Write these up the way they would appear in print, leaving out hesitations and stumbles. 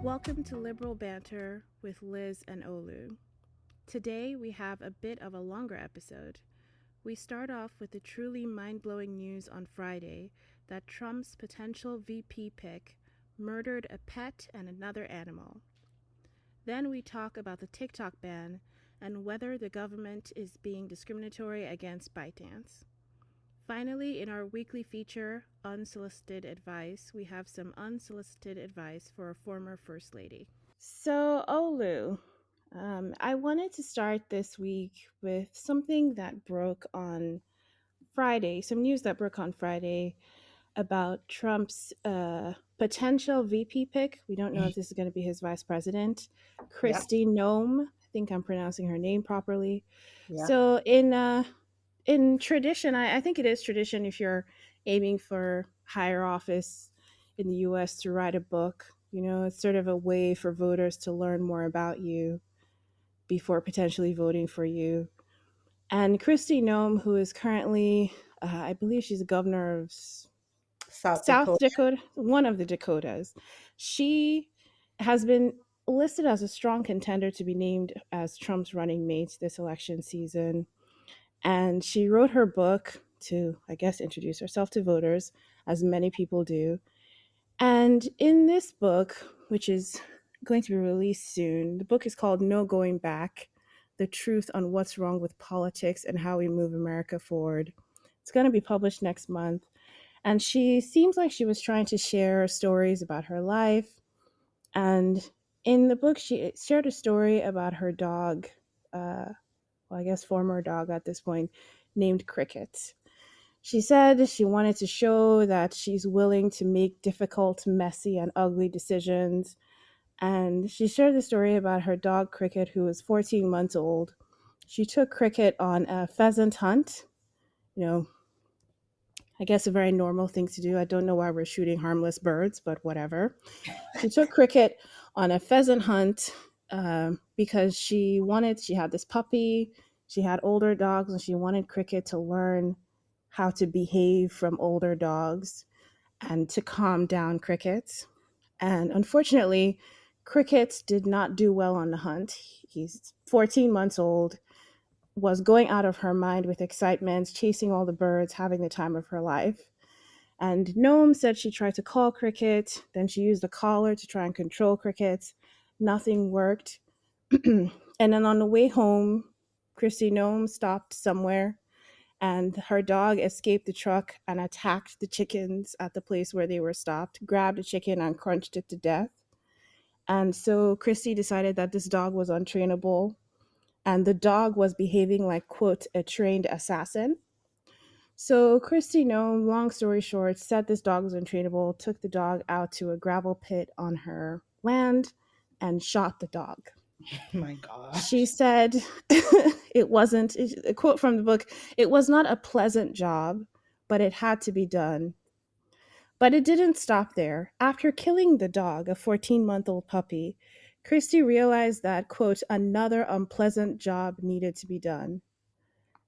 Welcome to Liberal Banter with Liz and Olu. Today we have a bit of a longer episode. We start off with the truly mind blowing news on Friday that Trump's potential VP pick murdered a pet and another animal. Then we talk about the TikTok ban and whether the government is being discriminatory against ByteDance. Finally, in our weekly feature, Unsolicited Advice, we have some unsolicited advice for a former First Lady. So, Olu, I wanted to start this week with something that broke on Friday, some news that broke on Friday about Trump's potential VP pick. We don't know if this is going to be his vice president, Yeah, Kristi Noem. I think I'm pronouncing her name properly. yeah. So, in tradition, I think it is tradition if you're aiming for higher office in the US to write a book. You know, it's sort of a way for voters to learn more about you before potentially voting for you. And Kristi Noem, who is currently, I believe she's the governor of South South Dakota. Dakota, one of the Dakotas, she has been listed as a strong contender to be named as Trump's running mate this election season. And she wrote her book to, I guess, introduce herself to voters, as many people do. And in this book, which is going to be released soon, the book is called No Going Back: The Truth on What's Wrong with Politics and How We Move America Forward. It's going to be published next month. And she seems like she was trying to share stories about her life. And in the book, she shared a story about her dog, well, I guess former dog at this point, named Cricket. She said she wanted to show that she's willing to make difficult, messy, and ugly decisions. And she shared the story about her dog, Cricket, who was 14 months old. She took Cricket on a pheasant hunt. You know, I guess a very normal thing to do. I don't know why we're shooting harmless birds, but whatever. She took Cricket on a pheasant hunt because she had this puppy, she had older dogs, and she wanted Cricket to learn how to behave from older dogs and to calm down Cricket. And unfortunately, Cricket did not do well on the hunt. He's 14 months old, was going out of her mind with excitement, chasing all the birds, having the time of her life. And Noam said she tried to call Cricket, then she used a collar to try and control Cricket. Nothing worked. And then on the way home, Christy Noam stopped somewhere and her dog escaped the truck and attacked the chickens at the place where they were stopped, grabbed a chicken and crunched it to death. And so Christy decided that this dog was untrainable and the dog was behaving like, quote, a trained assassin. So Christy, no, long story short, said this dog was untrainable, took the dog out to a gravel pit on her land and shot the dog. Oh my She gosh. said it wasn't, a quote from the book, it was not a pleasant job, but it had to be done. But it didn't stop there. After killing the dog, a 14-month-old puppy, Christy realized that, quote, another unpleasant job needed to be done.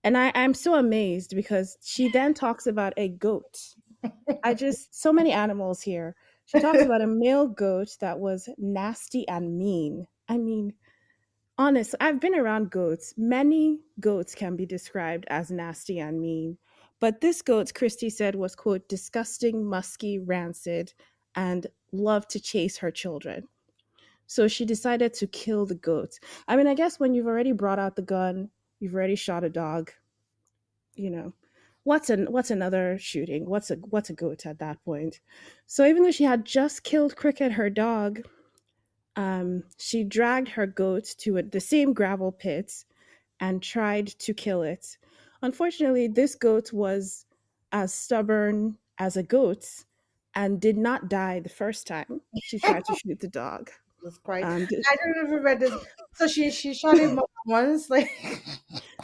And I'm so amazed because she then talks about a goat. So many animals here. She talks about a male goat that was nasty and mean. I mean, honest, I've been around goats. Many goats can be described as nasty and mean. But this goat, Christy said, was, quote, disgusting, musky, rancid, and loved to chase her children. So she decided to kill the goat. I mean, I guess when you've already brought out the gun, you've already shot a dog, you know, what's another shooting? What's a goat at that point? So even though she had just killed Cricket, her dog, she dragged her goat to the same gravel pit and tried to kill it. Unfortunately, this goat was as stubborn as a goat and did not die the first time she tried to shoot the dog. Jesus Christ. Um, I don't even read this. So she shot him once, like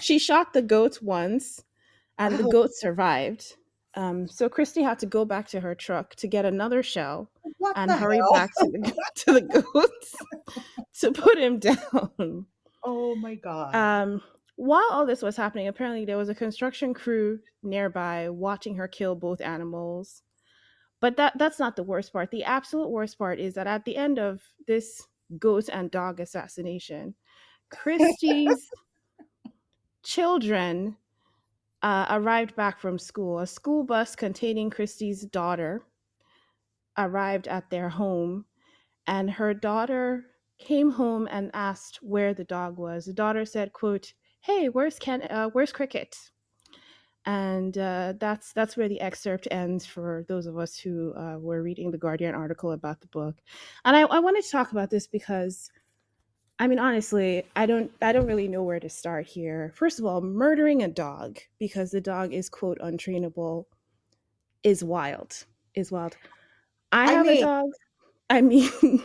she shot the goat once, and the oh, goat survived. So Christy had to go back to her truck to get another shell what and the hurry hell? back to the to the goats to put him down. Oh my god. Um, while all this was happening, apparently there was a construction crew nearby watching her kill both animals. But that's not the worst part. The absolute worst part is that at the end of this goat and dog assassination, Christie's children arrived back from school. A school bus containing Christie's daughter arrived at their home, and her daughter came home and asked where the dog was. The daughter said, "quote Hey, where's Cricket?" And that's where the excerpt ends for those of us who were reading the Guardian article about the book. And I wanted to talk about this because I mean, honestly, I don't really know where to start here. First of all, murdering a dog because the dog is quote untrainable is wild. Is wild. I I have a mean, dog. I mean,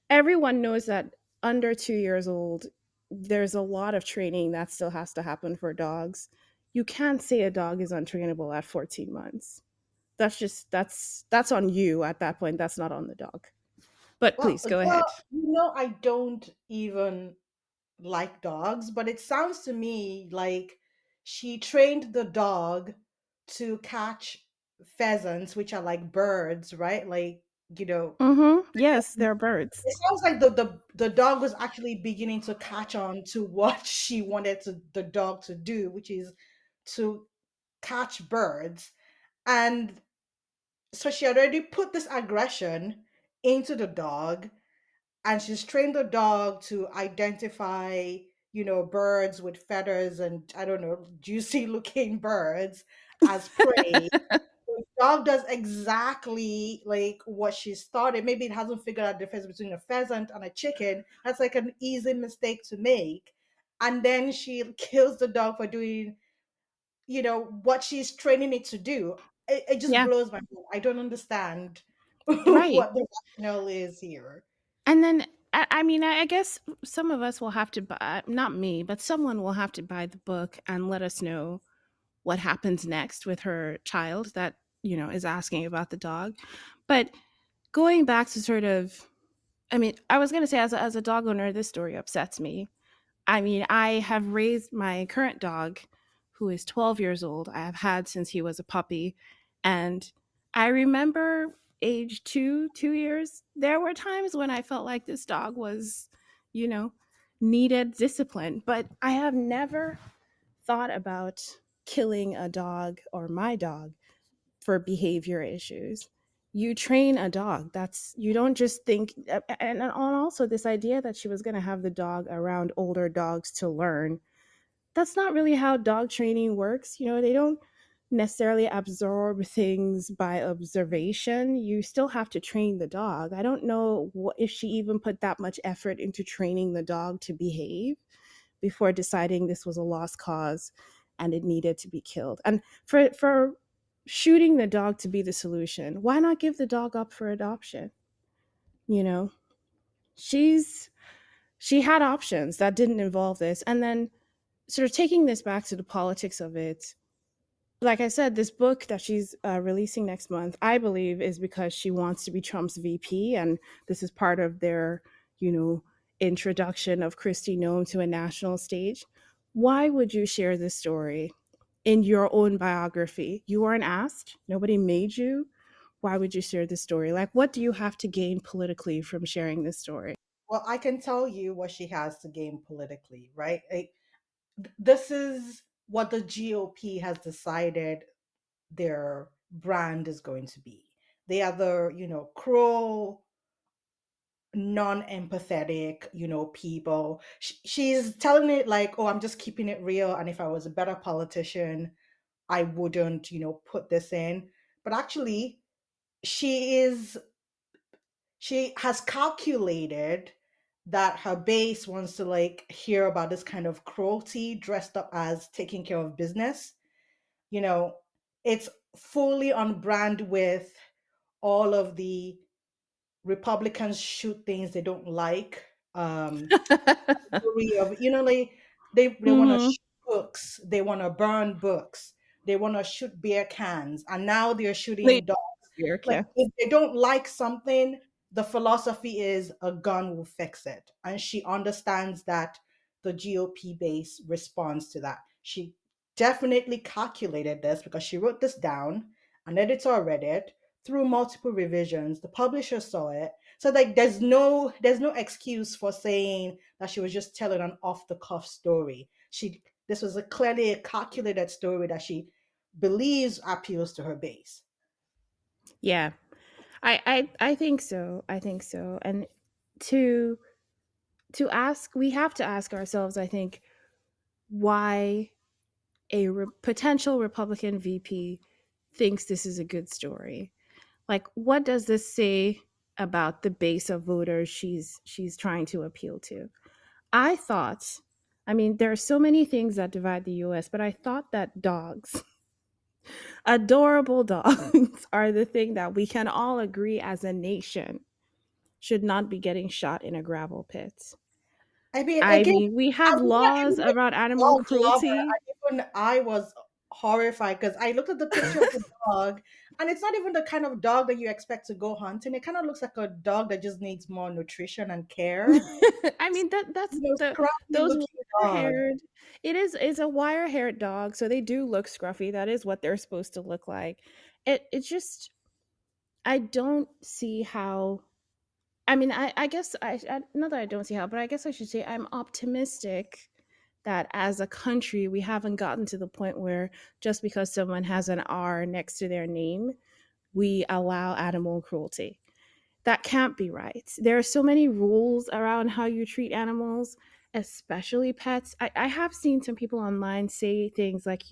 everyone knows that under 2 years old, there's a lot of training that still has to happen for dogs. You can't say a dog is untrainable at 14 months. That's on you at that point. That's not on the dog. But well, please go ahead. I don't even like dogs, but it sounds to me like she trained the dog to catch pheasants, which are like birds, right? Like, you know, Mm-hmm. Yes, they're birds. it sounds like the dog was actually beginning to catch on to what she wanted the dog to do, which is to catch birds. And so she had already put this aggression into the dog, and she's trained the dog to identify, birds with feathers and, I don't know, juicy looking birds as prey. The dog does exactly like what she started. Maybe it hasn't figured out the difference between a pheasant and a chicken. That's like an easy mistake to make. And then she kills the dog for doing, what she's training it to do. It just Yeah, blows my mind. I don't understand right. what the rationale is here. And then I mean, I guess some of us will have to buy, not me, but someone will have to buy the book and let us know what happens next with her child that, is asking about the dog. But going back to sort of, I mean, I was going to say as a dog owner, this story upsets me. I mean, I have raised my current dog, who is 12 years old. I have had since he was a puppy. And I remember age 2 years, there were times when I felt like this dog was, you know, needed discipline. But I have never thought about killing a dog or my dog for behavior issues. You train a dog. That's you don't just think and also this idea that she was going to have the dog around older dogs to learn. That's not really how dog training works. They don't necessarily absorb things by observation. You still have to train the dog. I don't know if she even put that much effort into training the dog to behave before deciding this was a lost cause and it needed to be killed. And for shooting the dog to be the solution, why not give the dog up for adoption? You know, she's she had options that didn't involve this. And then sort of taking this back to the politics of it, like I said, this book that she's releasing next month, I believe, is because she wants to be Trump's VP, and this is part of their, you know, introduction of Kristi Noem to a national stage. Why would you share this story in your own biography? You weren't asked. Nobody made you. Why would you share this story? Like, what do you have to gain politically from sharing this story? Well, I can tell you what she has to gain politically, right? This is what the GOP has decided their brand is going to be. They are the, cruel, non-empathetic, people. She's telling it like, oh, I'm just keeping it real. And if I was a better politician, I wouldn't, put this in. But actually, she is she has calculated that her base wants to like hear about this kind of cruelty dressed up as taking care of business. You know, it's fully on brand with all of the Republicans shoot things they don't like. Category of, like they want to Mm-hmm. shoot books, they want to burn books, they want to shoot beer cans, and now they're Please, shooting dogs. Like Erica. if they don't like something, the philosophy is a gun will fix it, and she understands that the GOP base responds to that. She definitely calculated this because she wrote this down. An editor read it, through multiple revisions. The publisher saw it. So like there's no excuse for saying that she was just telling an off the cuff story. This was clearly a calculated story that she believes appeals to her base. Yeah, I think so. I think so. And to ask, we have to ask ourselves, I think, why a potential Republican VP thinks this is a good story. Like, what does this say about the base of voters she's trying to appeal to? I thought, I mean, there are so many things that divide the US, but I thought that dogs, adorable dogs, are the thing that we can all agree as a nation should not be getting shot in a gravel pit. I mean, I again, mean, we have I'm not laws even a around animal dog lover. cruelty. And even I was horrified because I looked at the picture of the dog, and it's not even the kind of dog that you expect to go hunting. It kind of looks like a dog that just needs more nutrition and care. I mean, that's the Scruffy those looking dog. wire-haired. It is a wire-haired dog, so they do look scruffy. That is what they're supposed to look like. It's just, I don't see how. I mean, I guess not that I don't see how, but I guess I should say I'm optimistic that as a country we haven't gotten to the point where just because someone has an R next to their name, we allow animal cruelty. That can't be right. There are so many rules around how you treat animals, especially pets. I have seen some people online say things like,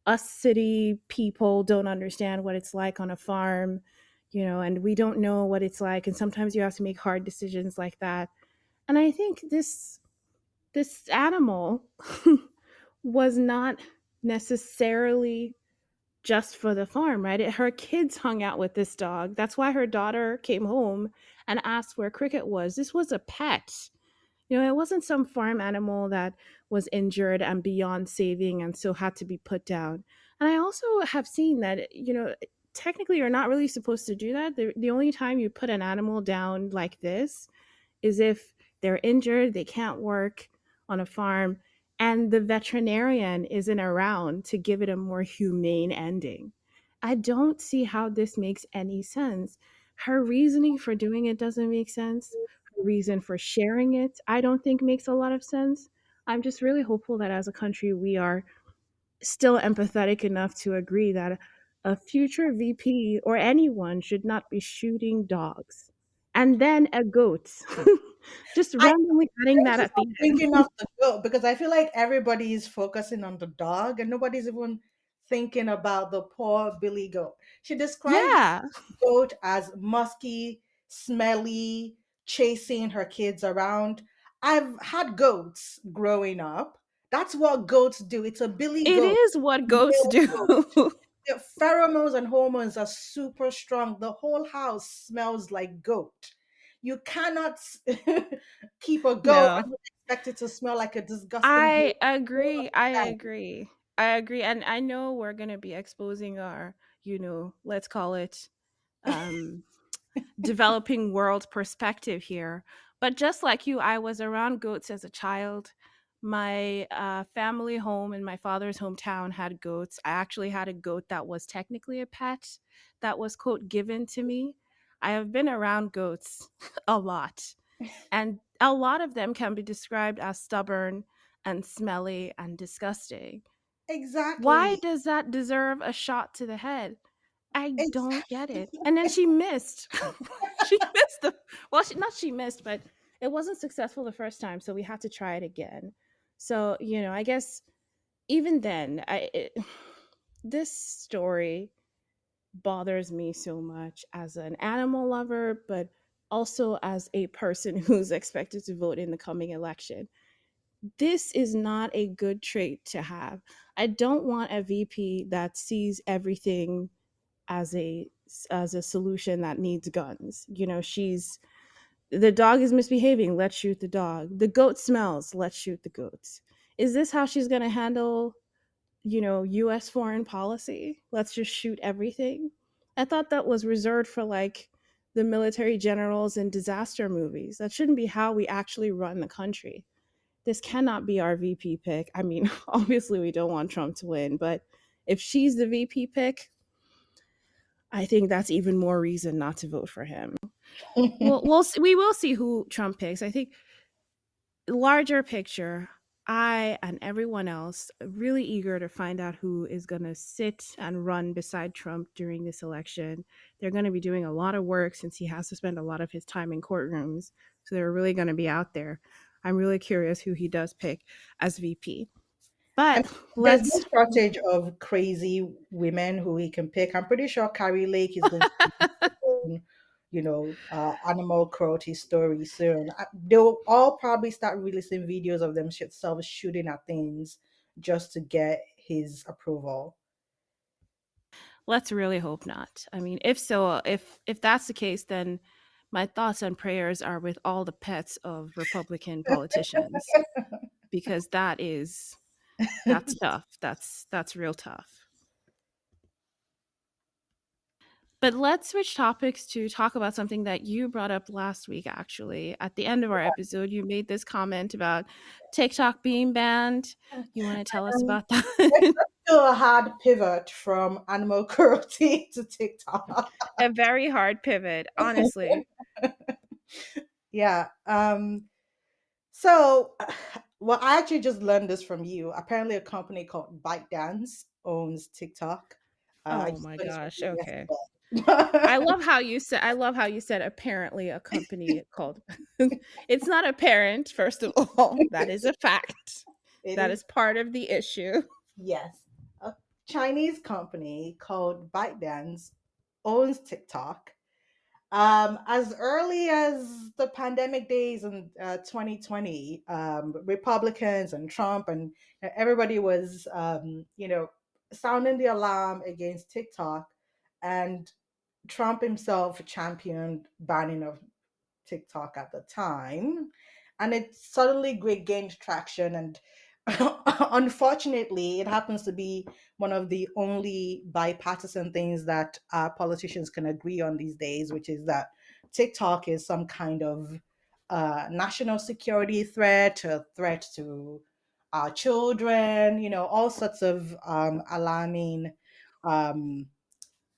us city people don't understand what it's like on a farm, and we don't know what it's like. And sometimes you have to make hard decisions like that. And I think this animal was not necessarily just for the farm, right? Her kids hung out with this dog. That's why her daughter came home and asked where Cricket was. This was a pet. It wasn't some farm animal that was injured and beyond saving and so had to be put down. And I also have seen that, technically you're not really supposed to do that. The only time you put an animal down like this is if they're injured, they can't work on a farm, and the veterinarian isn't around to give it a more humane ending. I don't see how this makes any sense. Her reasoning for doing it doesn't make sense. Her reason for sharing it, I don't think makes a lot of sense. I'm just really hopeful that as a country, we are still empathetic enough to agree that a future VP or anyone should not be shooting dogs. And then a goat. Just I randomly adding Thank that you at the for end. bringing up the goat because I feel like everybody is focusing on the dog and nobody's even thinking about the poor Billy goat. She described Yeah, goat as musky, smelly, chasing her kids around. I've had goats growing up. That's what goats do. It's a Billy it goat, is what goats male do. goat. The pheromones and hormones are super strong. The whole house smells like goat. You cannot keep a goat No, and you expect it to smell like a disgusting I human. I don't agree. I understand. agree. I agree. And I know we're going to be exposing our, let's call it um developing world perspective here. But just like you, I was around goats as a child. My family home in my father's hometown had goats. I actually had a goat that was technically a pet that was, quote, given to me. I have been around goats a lot, and a lot of them can be described as stubborn and smelly and disgusting. Why Exactly. does that deserve a shot to the head? I don't get Exactly. it. And then she missed. She missed the well, she missed, but it wasn't successful the first time, so we had to try it again. So, I guess even then, this story bothers me so much as an animal lover, but also as a person who's expected to vote in the coming election. This is not a good trait to have. I don't want a VP that sees everything as a solution that needs guns. She's the dog is misbehaving, let's shoot the dog. The goat smells, let's shoot the goats. Is this how she's going to handle, US foreign policy? Let's just shoot everything. I thought that was reserved for like the military generals in disaster movies. That shouldn't be how we actually run the country. This cannot be our VP pick. I mean, obviously we don't want Trump to win, but if she's the VP pick, I think that's even more reason not to vote for him. We will see who Trump picks. I think larger picture, I and everyone else are really eager to find out who is going to sit and run beside Trump during this election. They're going to be doing a lot of work since he has to spend a lot of his time in courtrooms. So they're really going to be out there. I'm really curious who he does pick as VP. I But mean, there's no let's shortage of crazy women who he can pick. I'm pretty sure Carrie Lake is going to release her own, animal cruelty story soon. They'll all probably start releasing videos of themselves shooting at things just to get his approval. let's really hope not. I mean, if so, if that's the case, then my thoughts and prayers are with all the pets of Republican politicians because that's tough. That's real tough. But let's switch topics to talk about something that you brought up last week actually. At the end of our episode, you made this comment about TikTok being banned. You want to tell us Um, about that? let's do a hard pivot from animal cruelty to TikTok. A very hard pivot, honestly. Yeah. So, well, I actually just learned this from you. Apparently, a company called ByteDance owns TikTok. I Oh just my learned this from gosh. you Okay. yesterday. I love how you said apparently a company called it's not apparent, first of all. That is a fact. It That is, is part of the issue. yes, a Chinese company called ByteDance owns TikTok. As early as the pandemic days in 2020, Republicans and Trump and everybody was, sounding the alarm against TikTok, and Trump himself championed banning of TikTok at the time, and it suddenly gained traction. And unfortunately, it happens to be one of the only bipartisan things that politicians can agree on these days, which is that TikTok is some kind of national security threat, a threat to our children, all sorts of alarming um,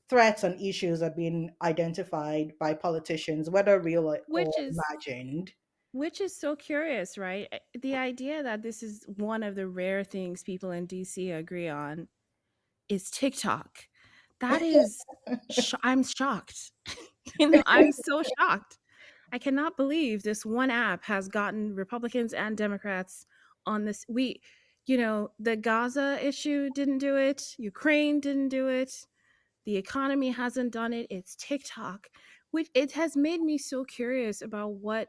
threats and issues are being identified by politicians, whether real or Which is imagined. Which is so curious, right? The idea that this is one of the rare things people in DC agree on is TikTok. That is, I'm shocked. I'm so shocked. I cannot believe this one app has gotten Republicans and Democrats on this. The Gaza issue didn't do it, Ukraine didn't do it, the economy hasn't done it. It's TikTok, which it has made me so curious about what,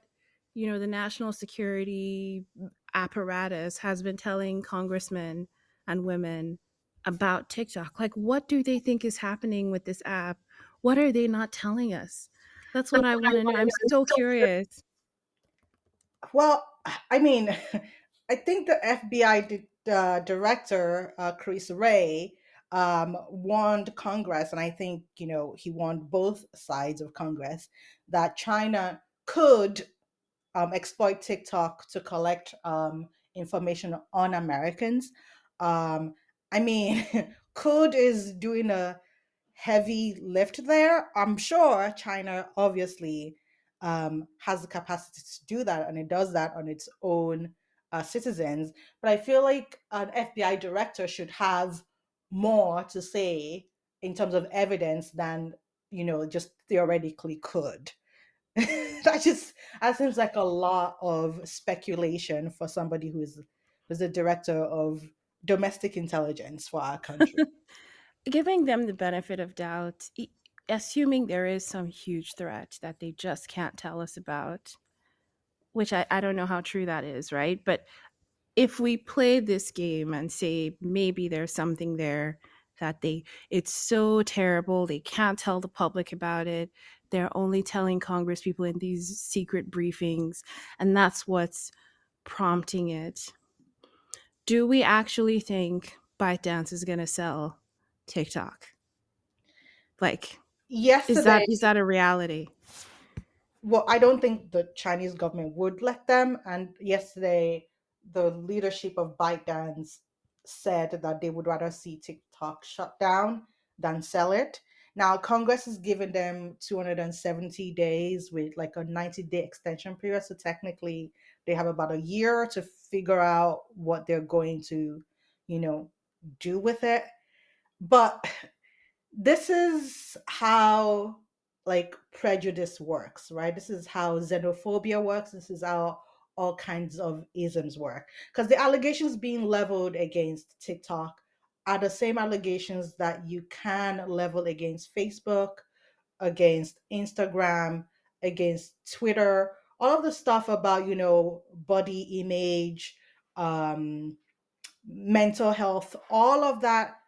the national security apparatus has been telling congressmen and women about TikTok. Like, what do they think is happening with this app? What are they not telling us? That's what I want to know. I'm so curious. Well, I mean, I think the FBI director, Chris Wray, warned Congress, and I think, he warned both sides of Congress that China could exploit TikTok to collect information on Americans. Um, I mean, Code is doing a heavy lift there. I'm sure China obviously has the capacity to do that, and it does that on its own citizens. But I feel like an FBI director should have more to say in terms of evidence than just theoretically could. That seems like a lot of speculation for somebody who's the director of domestic intelligence for our country. Giving them the benefit of doubt, assuming there is some huge threat that they just can't tell us about, which I don't know how true that is, right? But if we play this game and say maybe there's something there that it's so terrible they can't tell the public about it, they're only telling congress people in these secret briefings, and that's what's prompting it. Do we actually think ByteDance is going to sell TikTok? Like, is that Yesterday, is that a reality? well, I don't think the Chinese government would let them. And yesterday, the leadership of ByteDance said that they would rather see TikTok shut down than sell it. Now, Congress has given them 270 days with like a 90-day extension period. So technically, they have about a year to figure out what they're going to, you know, do with it. But this is how like prejudice works, right? This is how xenophobia works. This is how all kinds of isms work. Because the allegations being leveled against TikTok are the same allegations that you can level against Facebook, against Instagram, against Twitter, all of the stuff about, body image, um, mental health, all of that.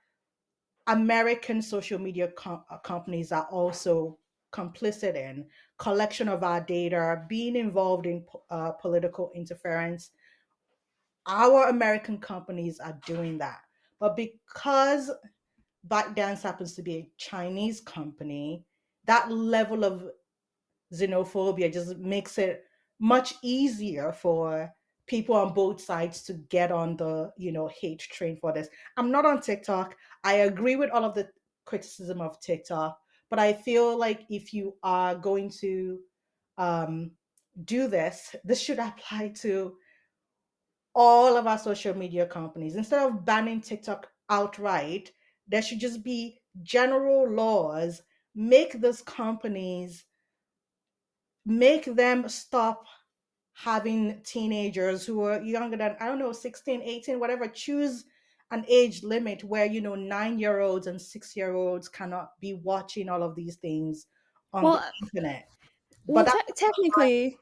American social media companies are also complicit in collection of our data, being involved in political interference. Our American companies are doing that. But because ByteDance happens to be a Chinese company, that level of xenophobia just makes it much easier for people on both sides to get on the hate train for this. I'm not on TikTok. I agree with all of the criticism of TikTok, but I feel like if you are going to um, do this should apply to all of our social media companies. Instead of banning TikTok outright, there should just be general laws. Make those companies, make them stop having teenagers who are younger than, I don't know, 16, 18, whatever. Choose an age limit where 9-year-olds and 6-year-olds cannot be watching all of these things on the Well, internet. But well, that's technically,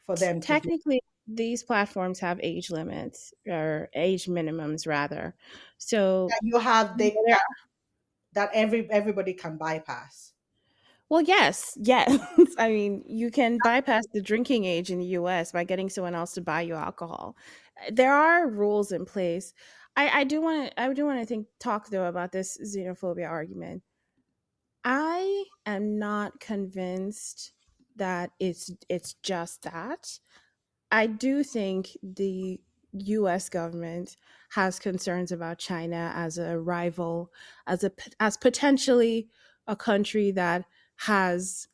for them to do. technically, these platforms have age limits or age minimums, rather. So That you have yeah, they that everybody can bypass. well, yes, yes. I mean, you can bypass the drinking age in the US by getting someone else to buy you alcohol. There are rules in place. I do want to think talk though about this xenophobia argument. I am not convinced that it's just that. I do think the US government has concerns about China as a rival, as potentially a country that has,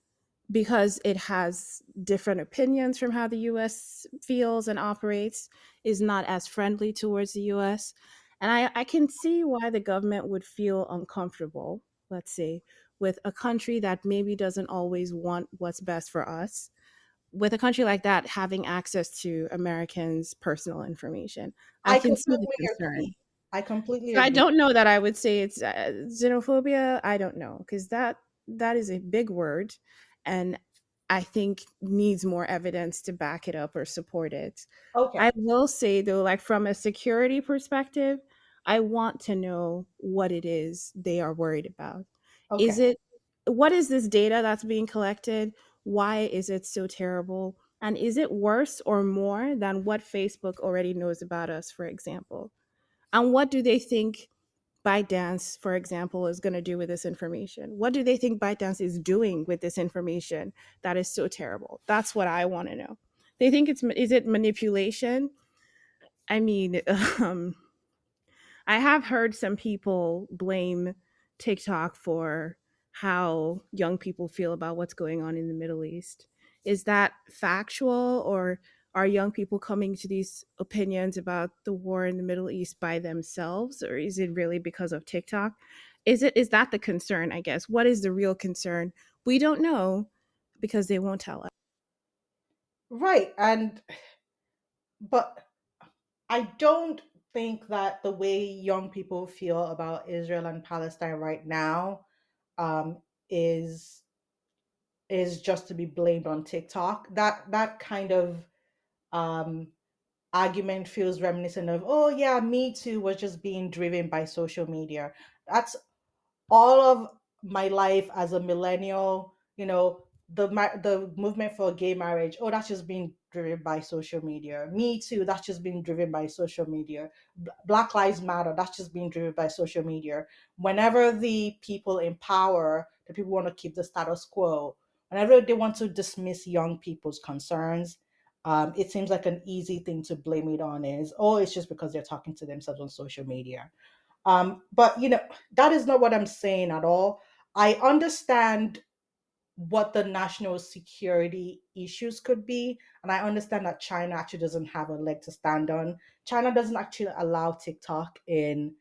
because it has different opinions from how the US feels and operates, is not as friendly towards the US. And I can see why the government would feel uncomfortable, let's say, with a country that maybe doesn't always want what's best for us, with a country like that having access to Americans' personal information. I I can see the completely concern. agree. I completely So I agree. don't know that I would say it's xenophobia. I don't know, because that is a big word, and I think needs more evidence to back it up or support it. I Okay. will say though, like from a security perspective, I want to know what it is they are worried about. Is Okay. it, what is this data that's being collected? Why is it so terrible? And is it worse or more than what Facebook already knows about us, for example? And what do they think ByteDance, for example, is going to do with this information? What do they think ByteDance is doing with this information that is so terrible? That's what I want to know. They think is it manipulation? I mean, I have heard some people blame TikTok for how young people feel about what's going on in the Middle East. Is that factual, or are young people coming to these opinions about the war in the Middle East by themselves, or is it really because of TikTok? Is that the concern, I guess? What is the real concern? We don't know because they won't tell us. Right. But I don't think that the way young people feel about Israel and Palestine right now um, is just to be blamed on TikTok. That kind of um, argument feels reminiscent of, oh yeah, Me Too was just being driven by social media. That's all of my life as a millennial, the movement for gay marriage, oh, that's just been driven by social media. Me Too, that's just been driven by social media. Black Lives Matter, that's just been driven by social media. Whenever the people in power, the people want to keep the status quo, whenever they want to dismiss young people's concerns, it seems like an easy thing to blame it on is, oh, it's just because they're talking to themselves on social media. But that is not what I'm saying at all. I understand what the national security issues could be. And I understand that China actually doesn't have a leg to stand on. China doesn't actually allow TikTok in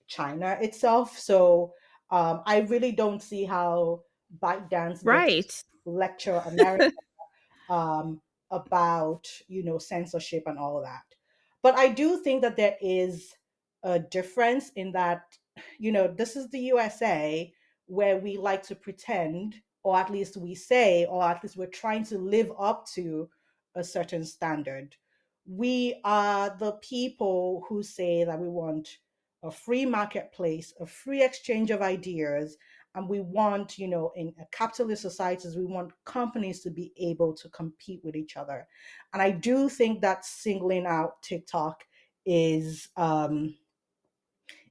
China itself. So I really don't see how ByteDance gets Right. lecture America um, about censorship and all of that. But I do think that there is a difference in that this is the USA where we like to pretend, or at least we say, or at least we're trying to live up to a certain standard. We are the people who say that we want a free marketplace, a free exchange of ideas, and we want in a capitalist societies we want companies to be able to compete with each other. And I do think that singling out TikTok is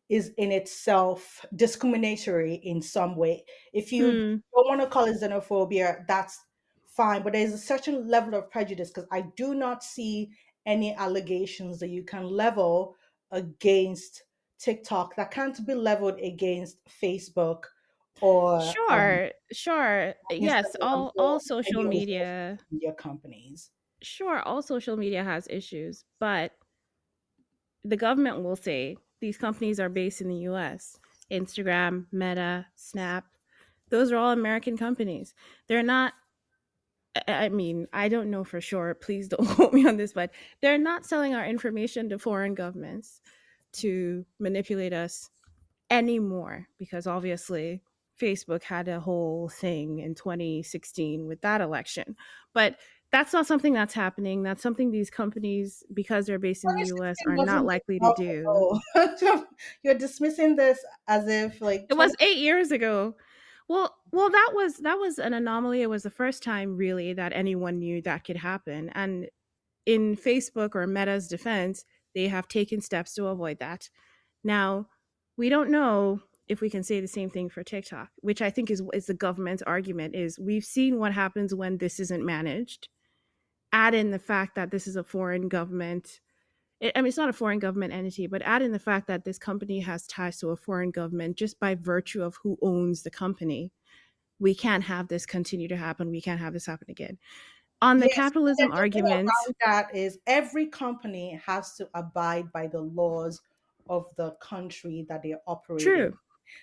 is in itself discriminatory in some way. If you Hmm. don't want to call it xenophobia, that's fine, but there's a certain level of prejudice because I do not see any allegations that you can level against TikTok that can't be leveled against Facebook or Sure. Sure. Yes, Instagram all or social any other social media, media companies. sure, all social media has issues, but the government will say these companies are based in the US. Instagram, Meta, Snap, those are all American companies. They're not, I mean, I don't know for sure. Please don't quote me on this, but they're not selling our information to foreign governments to manipulate us anymore because obviously Facebook had a whole thing in 2016 with that election. But that's not something that's happening. That's something these companies, because they're based in the US, 2016 are not wasn't likely to long do. ago. You're dismissing this as if like It 20. was 8 years ago. Well, that was an anomaly. It was the first time really that anyone knew that could happen. And in Facebook or Meta's defense, they have taken steps to avoid that. Now, we don't know if we can say the same thing for TikTok, which I think is the government's argument is we've seen what happens when this isn't managed. Add in the fact that this is a foreign government. I mean, it's not a foreign government entity, but add in the fact that this company has ties to a foreign government just by virtue of who owns the company. We can't have this continue to happen. We can't have this happen again. On the Yes, capitalism and the thing argument, around that is every company has to abide by the laws of the country that they operate in. true,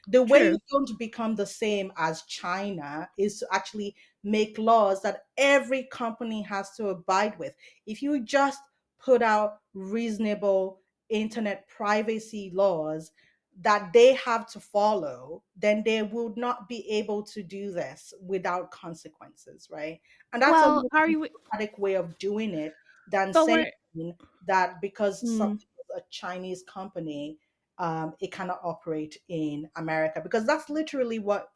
The way you true. don't become the same as China is to actually make laws that every company has to abide with. If you just put out reasonable internet privacy laws that they have to follow, then they would not be able to do this without consequences, right? And that's a Well, more are you? democratic way of doing it than But saying we're that because mm, something is a Chinese company, it cannot operate in America because that's literally what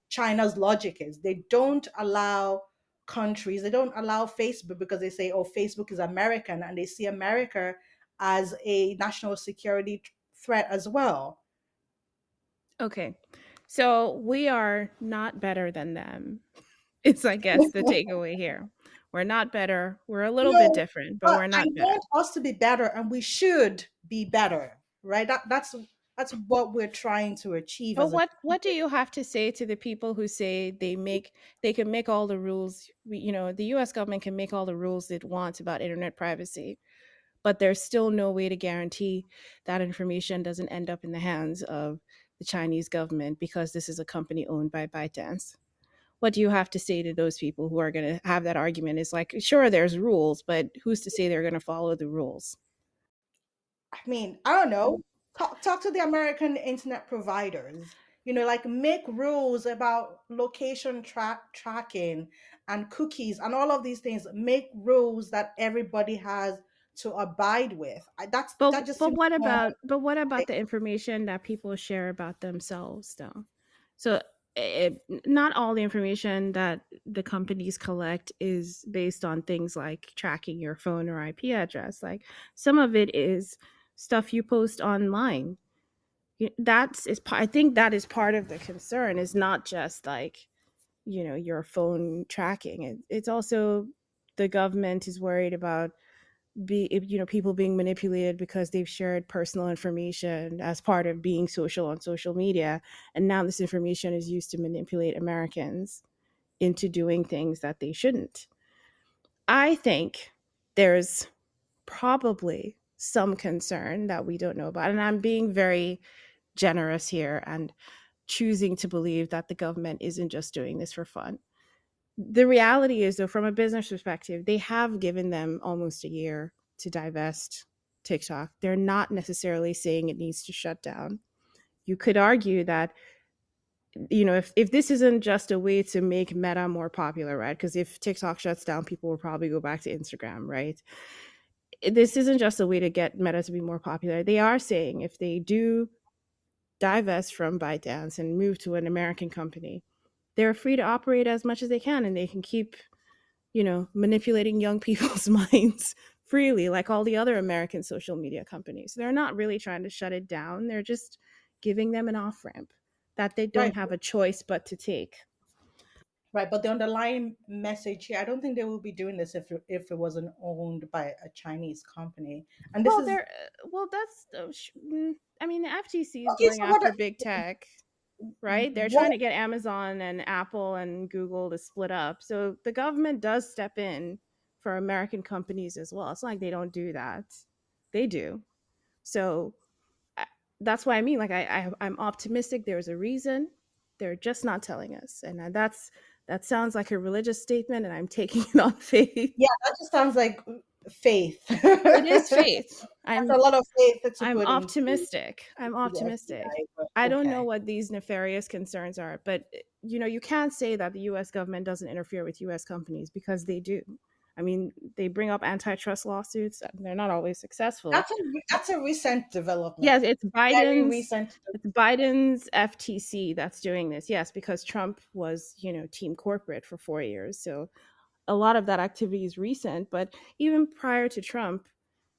China's logic is. They don't allow countries, they don't allow Facebook because they say, oh, Facebook is American, and they see America as a national security threat as well. okay. So we are not better than them. It's, I guess, the takeaway here. We're not better. We're a little bit No, different, but but we're I not better. want us to be better, and we should be better, right? That's what we're trying to achieve But as a what do country. you have to say to the people who say they can make all the rules? The U.S. government can make all the rules it wants about internet privacy, but there's still no way to guarantee that information doesn't end up in the hands of the Chinese government because this is a company owned by ByteDance. What do you have to say to those people who are going to have that argument? Is like, sure, there's rules, but who's to say they're going to follow the rules? I mean, I don't know. Talk to the American internet providers. Like make rules about location tracking and cookies and all of these things. Make rules that everybody has to abide with. That just seems more But what like, about the information that people share about themselves though? So it, not all the information that the companies collect is based on things like tracking your phone or IP address. Like some of it is stuff you post online. I think that is part of the concern. Is not just like your phone tracking. It's also the government is worried about people being manipulated because they've shared personal information as part of being social on social media, and now this information is used to manipulate Americans into doing things that they shouldn't. I think there's probably some concern that we don't know about, and I'm being very generous here and choosing to believe that the government isn't just doing this for fun. The reality is, though, from a business perspective, they have given them almost a year to divest TikTok. They're not necessarily saying it needs to shut down. You could argue that, if this isn't just a way to make Meta more popular, right? Because if TikTok shuts down, people will probably go back to Instagram, right? This isn't just a way to get Meta to be more popular. They are saying if they do divest from ByteDance and move to an American company, they're free to operate as much as they can, and they can keep manipulating young people's minds freely, like all the other American social media companies. They're not really trying to shut it down. They're just giving them an off ramp that they don't Right, have a choice but to take. right. But the underlying message here, I don't think they would be doing this if it wasn't owned by a Chinese company. And this Well, is they're well. That's I mean, the FTC is okay. going So what? after big tech, right? They're What? trying to get Amazon and Apple and Google to split up. So the government does step in for American companies as well. It's not like they don't do that. They do. So I- that's why I mean, like, I'm optimistic. There's a reason. They're just not telling us, and that sounds like a religious statement, and I'm taking it on faith. Yeah, that just sounds like faith. It is That's faith. a lot of faith to I'm put optimistic. I'm into the optimistic. FBI. But I don't know okay. what these nefarious concerns are, but you can't say that the US government doesn't interfere with US companies, because they do. I mean, they bring up antitrust lawsuits. They're not always successful. That's a recent development. Yes, it's Very Biden's recent. it's Biden's FTC that's doing this. Yes, because Trump was, team corporate for 4 years. So a lot of that activity is recent, but even prior to Trump,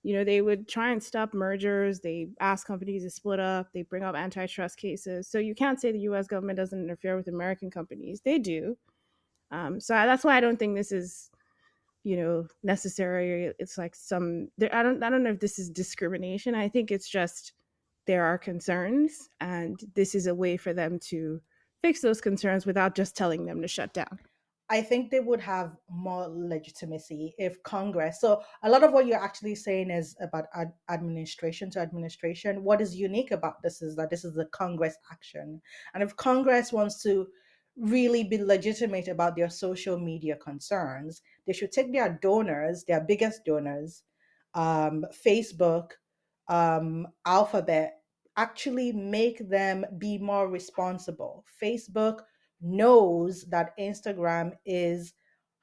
they would try and stop mergers. They ask companies to split up. They bring up antitrust cases. So you can't say the U.S. government doesn't interfere with American companies. They do. So that's why I don't think this is, necessary. It's like some. I don't know if this is discrimination. I think it's just there are concerns, and this is a way for them to fix those concerns without just telling them to shut down. I think they would have more legitimacy if Congress. So a lot of what you're actually saying is about administration to administration. What is unique about this is that this is a Congress action, and if Congress wants to really be legitimate about their social media concerns, they should take their donors, their biggest donors, Facebook, Alphabet, actually make them be more responsible. Facebook knows that Instagram is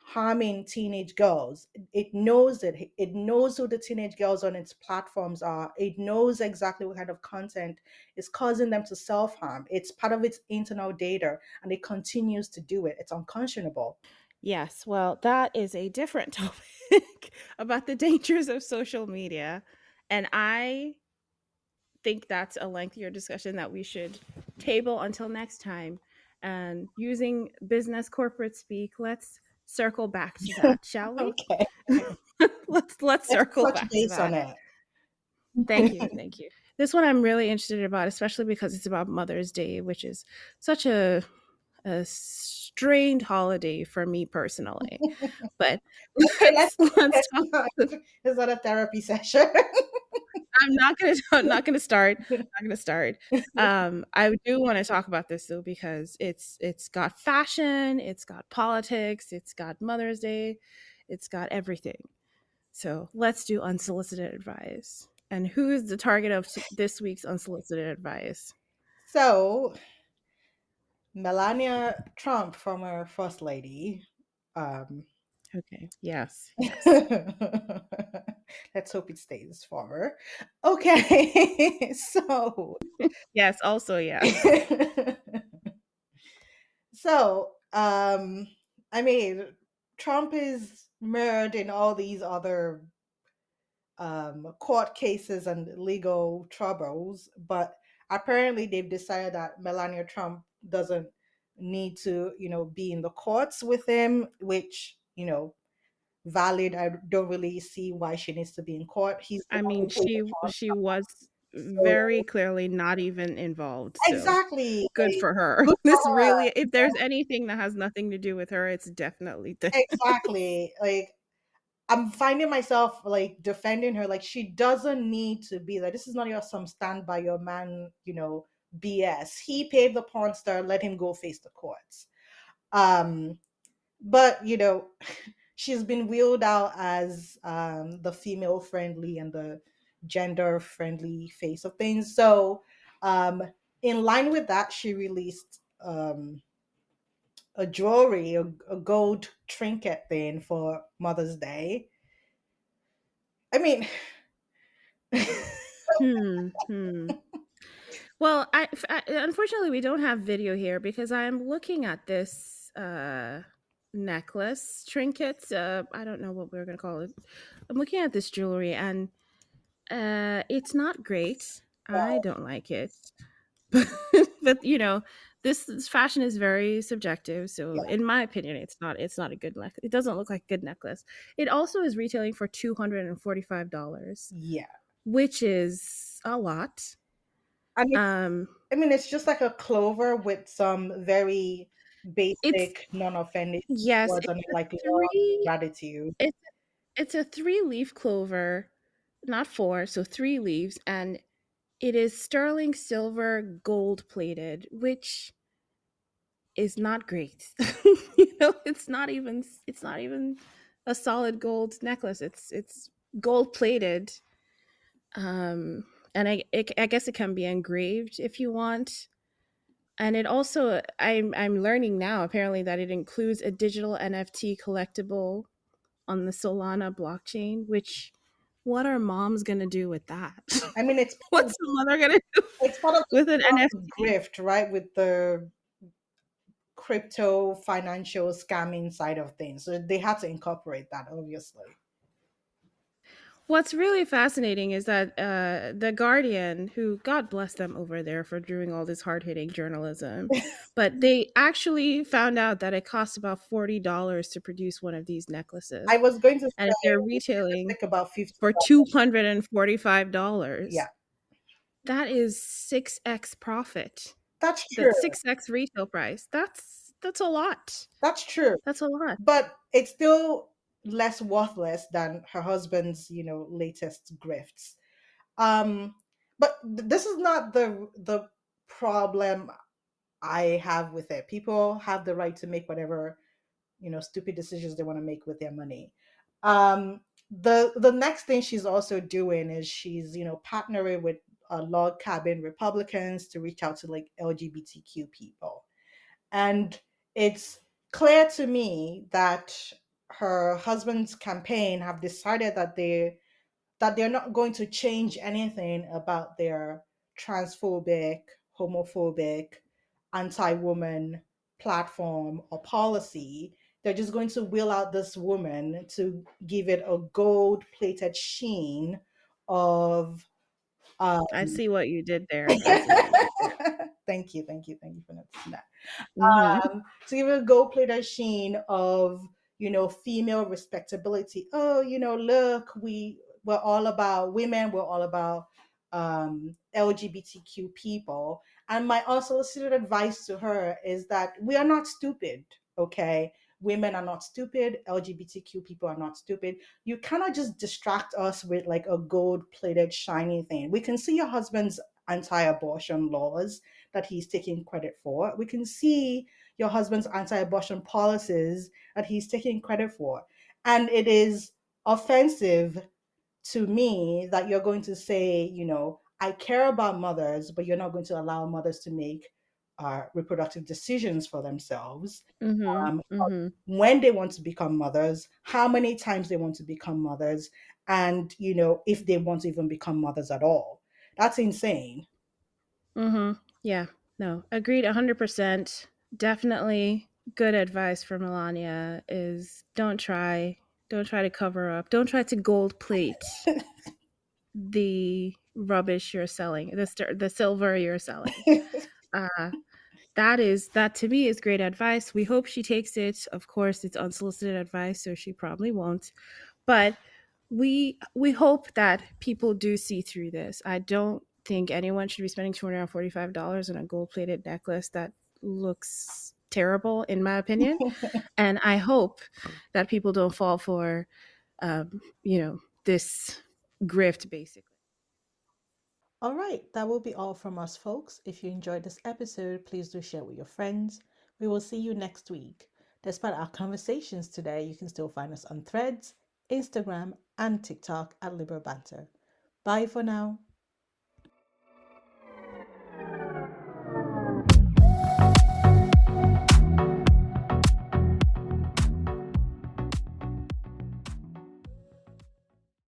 harming teenage girls. It knows it. It knows who the teenage girls on its platforms are. It knows exactly what kind of content is causing them to self harm. It's part of its internal data and it continues to do it. It's unconscionable. Yes, well, that is a different topic about the dangers of social media. And I think that's a lengthier discussion that we should table until next time. And using business corporate speak, let's circle back to that, shall we? Okay. Let's Let's circle touch back to base on that. it. Thank you. Thank you. This one I'm really interested about, especially because it's about Mother's Day, which is such a strained holiday for me personally. But Okay, let's let's talk. start. Is that a therapy session? I'm not gonna I'm not gonna start. Not gonna start. I do want to talk about this though, because it's got fashion, it's got politics, it's got Mother's Day, it's got everything. So let's do unsolicited advice. And who is the target of this week's unsolicited advice? So Melania Trump, former first lady. Um, Okay. Yes. Yes. let's hope it stays former. Okay, so Yes. Also, yes. so I mean, Trump is mired in all these other court cases and legal troubles, but apparently they've decided that Melania Trump doesn't need to, be in the courts with him, which, valid. I don't really see why she needs to be in court. He's the I one mean, who paid the pawn she was very so clearly not even involved, so exactly, good like, for her. good for This her. really, if there's anything that has nothing to do with her, it's definitely this. Exactly. Like I'm finding myself like defending her. Like she doesn't need to be like this is not your some stand by your man, BS. He paid the pawn star, let him go face the courts. Um, but she's been wheeled out as the female friendly and the gender friendly face of things. So um in line with that, she released a jewelry, a gold trinket thing for Mother's Day. I mean, Hmm, hmm. Well, unfortunately we don't have video here because I'm looking at this necklace trinket. I don't know what we're gonna call it. I'm looking at this jewelry and it's not great. I don't like it. But this fashion is very subjective. So yeah, in my opinion, it's not a good necklace. It doesn't look like a good necklace. It also is retailing for $245, yeah. which is a lot. I mean, Um, it's just like a clover with some very it's basic, non-offending yes, words on it, it's a like love, three. gratitude. It's it's a three-leaf clover, not four, so three leaves, and it is sterling silver gold plated, which is not great. It's not even a solid gold necklace. It's gold plated. Um and I guess it can be engraved if you want. And it also I'm learning now apparently that it includes a digital NFT collectible on the Solana blockchain, which what are moms going to do with that? I mean, What's the mother going to do part of the with an Trump NFT? grift, right? With the crypto financial scamming side of things. So they had to incorporate that, obviously. What's really fascinating is that the Guardian, who God bless them over there for doing all this hard hitting journalism, but they actually found out that it costs about $40 to produce one of these necklaces, I was going to and if say they're we need to retailing think about 50. for $245, Yeah, that is 6x profit. that's The true. 6x retail price. That's a lot. That's true. That's a lot. But it's still less worthless than her husband's, latest grifts. Um, but this is not the problem I have with it. People have the right to make whatever stupid decisions they want to make with their money. The next thing she's also doing is she's partnering with log cabin Republicans to reach out to like LGBTQ people, and it's clear to me that her husband's campaign have decided that they're not going to change anything about their transphobic, homophobic, anti-woman platform or policy. They're just going to wheel out this woman to give it a gold-plated sheen of um I see what you did there. I see what you did there. thank you for noticing that. Mhm. To give it a gold plated sheen of female respectability. Oh, look, we're all about women, we're all about LGBTQ people. And my unsolicited advice to her is that we are not stupid. Okay, women are not stupid, LGBTQ people are not stupid. You cannot just distract us with like a gold plated shiny thing. We can see your husband's anti-abortion laws that he's taking credit for. We can see your husband's anti-abortion policies that he's taking credit for. And it is offensive to me that you're going to say, I care about mothers, but you're not going to allow mothers to make reproductive decisions for themselves, Mhm. um, Mhm. when they want to become mothers, how many times they want to become mothers, and if they want to even become mothers at all. That's insane. Mhm. Yeah. No. Agreed 100%. Definitely good advice for Melania is don't try to cover up. Don't try to gold plate the rubbish you're selling, the silver you're selling. Uh That to me is great advice. We hope she takes it. Of course, it's unsolicited advice, so she probably won't. But we hope that people do see through this. I don't think anyone should be spending $245 on a gold-plated necklace that looks terrible, in my opinion. And I hope that people don't fall for, this grift, basically. All right, that will be all from us, folks. If you enjoyed this episode, please do share with your friends. We will see you next week. Despite our conversations today, you can still find us on Threads, Instagram, and TikTok at Liberal Banter. Bye for now.